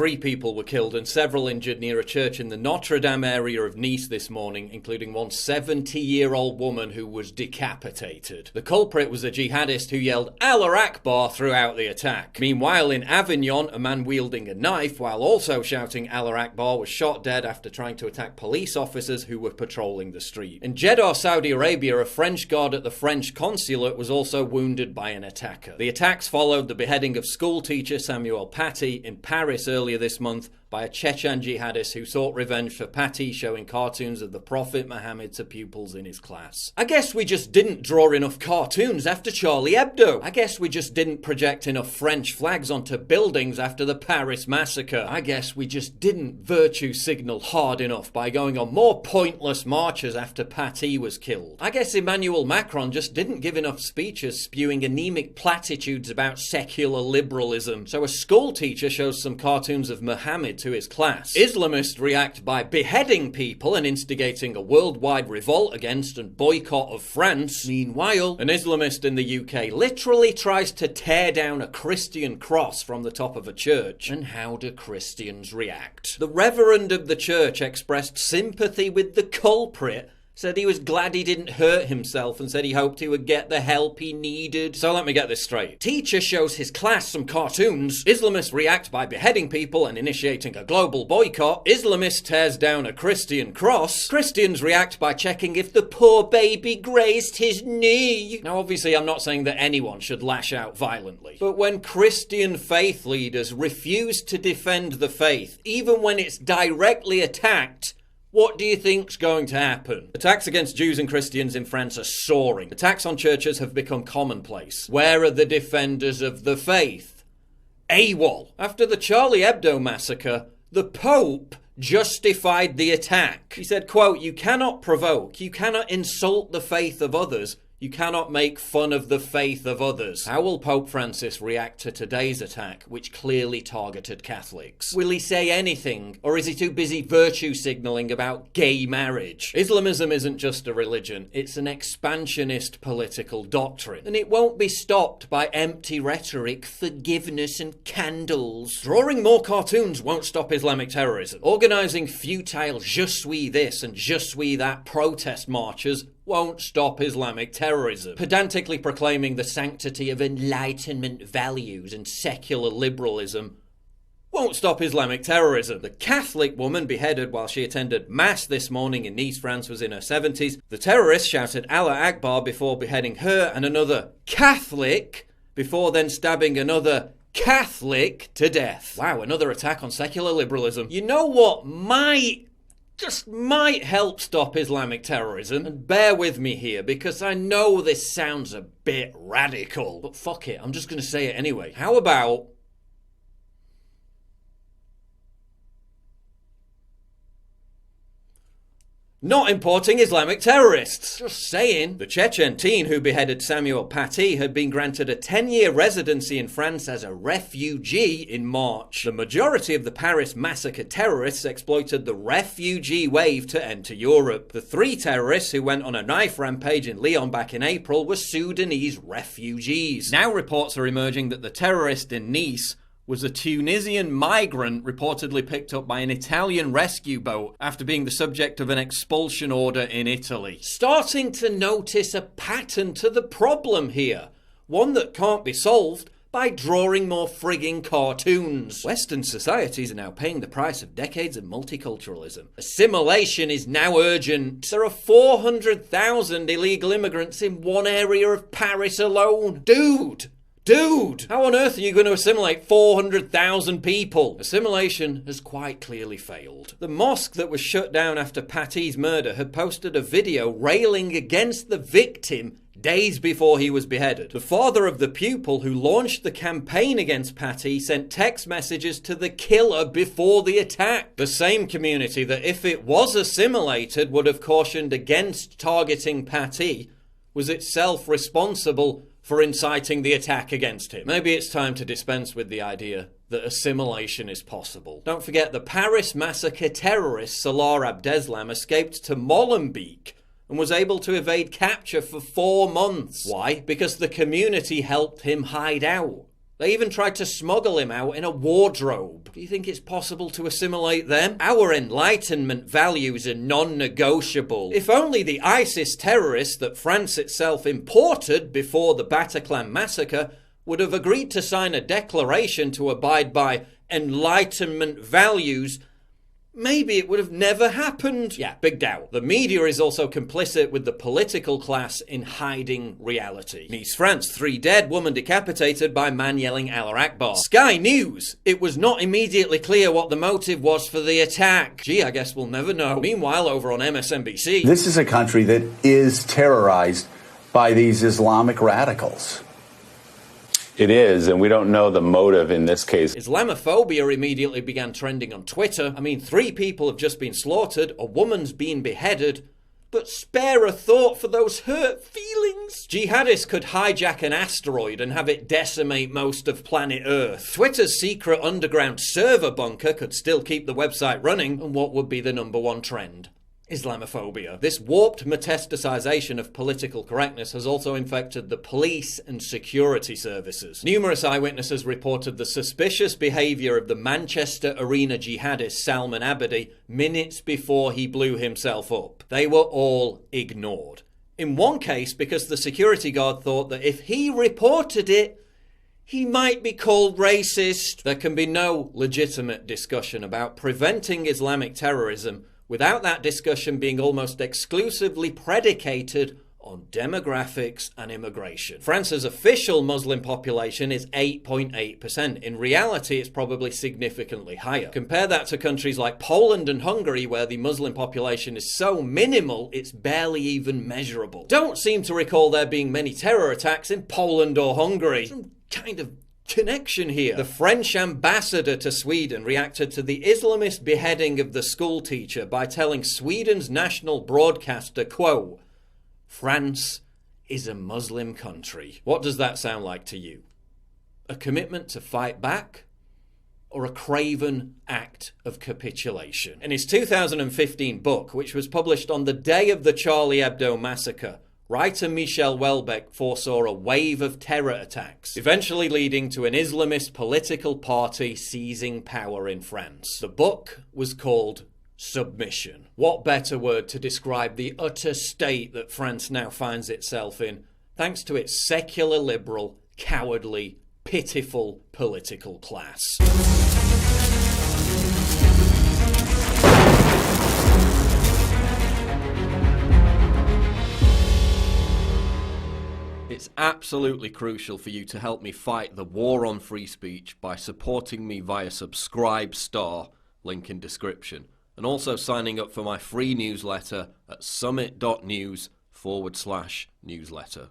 3 people were killed and several injured near a church in the Notre Dame area of Nice this morning, including one 70-year-old woman who was decapitated. The culprit was a jihadist who yelled Allah Akbar throughout the attack. Meanwhile, in Avignon, a man wielding a knife while also shouting Allah Akbar was shot dead after trying to attack police officers who were patrolling the street. In Jeddah, Saudi Arabia, a French guard at the French consulate was also wounded by an attacker. The attacks followed the beheading of school teacher Samuel Paty in Paris earlier this month by a Chechen jihadist who sought revenge for Paty showing cartoons of the Prophet Muhammad to pupils in his class. I guess we just didn't draw enough cartoons after Charlie Hebdo. I guess we just didn't project enough French flags onto buildings after the Paris massacre. I guess we just didn't virtue signal hard enough by going on more pointless marches after Paty was killed. I guess Emmanuel Macron just didn't give enough speeches spewing anemic platitudes about secular liberalism. So a school teacher shows some cartoons of Muhammad to his class. Islamists react by beheading people and instigating a worldwide revolt against and boycott of France. Meanwhile, an Islamist in the UK literally tries to tear down a Christian cross from the top of a church. And how do Christians react? The Reverend of the church expressed sympathy with the culprit, said he was glad he didn't hurt himself and said he hoped he would get the help he needed. So let me get this straight. Teacher shows his class some cartoons. Islamists react by beheading people and initiating a global boycott. Islamist tears down a Christian cross. Christians react by checking if the poor baby grazed his knee. Now obviously I'm not saying that anyone should lash out violently. But when Christian faith leaders refuse to defend the faith, even when it's directly attacked, what do you think's going to happen? Attacks against Jews and Christians in France are soaring. Attacks on churches have become commonplace. Where are the defenders of the faith? AWOL. After the Charlie Hebdo massacre, the Pope justified the attack. He said, quote, "You cannot provoke, you cannot insult the faith of others, you cannot make fun of the faith of others." How will Pope Francis react to today's attack, which clearly targeted Catholics? Will he say anything, or is he too busy virtue signalling about gay marriage? Islamism isn't just a religion, it's an expansionist political doctrine. And it won't be stopped by empty rhetoric, forgiveness and candles. Drawing more cartoons won't stop Islamic terrorism. Organising futile je suis this and je suis that protest marches won't stop Islamic terrorism. Pedantically proclaiming the sanctity of Enlightenment values and secular liberalism won't stop Islamic terrorism. The Catholic woman beheaded while she attended Mass this morning in Nice, France was in her 70s. The terrorist shouted Allah Akbar before beheading her and another Catholic, before then stabbing another Catholic to death. Wow, another attack on secular liberalism. You know what just might help stop Islamic terrorism? And bear with me here, because I know this sounds a bit radical, but fuck it, I'm just gonna say it anyway. How about not importing Islamic terrorists? Just saying. The Chechen teen who beheaded Samuel Paty had been granted a 10-year residency in France as a refugee in March. The majority of the Paris massacre terrorists exploited the refugee wave to enter Europe. The 3 terrorists who went on a knife rampage in Lyon back in April were Sudanese refugees. Now reports are emerging that the terrorist in Nice was a Tunisian migrant reportedly picked up by an Italian rescue boat after being the subject of an expulsion order in Italy. Starting to notice a pattern to the problem here, one that can't be solved by drawing more frigging cartoons. Western societies are now paying the price of decades of multiculturalism. Assimilation is now urgent. There are 400,000 illegal immigrants in one area of Paris alone. Dude, how on earth are you going to assimilate 400,000 people? Assimilation has quite clearly failed. The mosque that was shut down after Paty's murder had posted a video railing against the victim days before he was beheaded. The father of the pupil who launched the campaign against Paty sent text messages to the killer before the attack. The same community that, if it was assimilated, would have cautioned against targeting Paty was itself responsible for inciting the attack against him. Maybe it's time to dispense with the idea that assimilation is possible. Don't forget, the Paris massacre terrorist Salah Abdeslam escaped to Molenbeek and was able to evade capture for 4 months. Why? Because the community helped him hide out. They even tried to smuggle him out in a wardrobe. Do you think it's possible to assimilate them? Our Enlightenment values are non-negotiable. If only the ISIS terrorists that France itself imported before the Bataclan massacre would have agreed to sign a declaration to abide by Enlightenment values, maybe it would have never happened. Yeah, big doubt. The media is also complicit with the political class in hiding reality. Nice, France, 3 dead, woman decapitated by man yelling Allah Akbar. Sky News, it was not immediately clear what the motive was for the attack. Gee, I guess we'll never know. Meanwhile, over on MSNBC. This is a country that is terrorized by these Islamic radicals. It is, and we don't know the motive in this case. Islamophobia immediately began trending on Twitter. I mean, 3 people have just been slaughtered, a woman's been beheaded, but spare a thought for those hurt feelings. Jihadists could hijack an asteroid and have it decimate most of planet Earth. Twitter's secret underground server bunker could still keep the website running, and what would be the #1 trend? Islamophobia. This warped metastasization of political correctness has also infected the police and security services. Numerous eyewitnesses reported the suspicious behavior of the Manchester Arena jihadist Salman Abedi minutes before he blew himself up. They were all ignored. In one case, because the security guard thought that if he reported it, he might be called racist. There can be no legitimate discussion about preventing Islamic terrorism without that discussion being almost exclusively predicated on demographics and immigration. France's official Muslim population is 8.8%. In reality, it's probably significantly higher. Compare that to countries like Poland and Hungary, where the Muslim population is so minimal, it's barely even measurable. Don't seem to recall there being many terror attacks in Poland or Hungary. Some kind of connection here. The French ambassador to Sweden reacted to the Islamist beheading of the school teacher by telling Sweden's national broadcaster, quote, "France is a Muslim country." What does that sound like to you? A commitment to fight back? Or a craven act of capitulation? In his 2015 book, which was published on the day of the Charlie Hebdo massacre, writer Michel Houellebecq foresaw a wave of terror attacks, eventually leading to an Islamist political party seizing power in France. The book was called Submission. What better word to describe the utter state that France now finds itself in, thanks to its secular, liberal, cowardly, pitiful political class. It's absolutely crucial for you to help me fight the war on free speech by supporting me via Subscribe Star, link in description, and also signing up for my free newsletter at SUMMIT.NEWS /newsletter.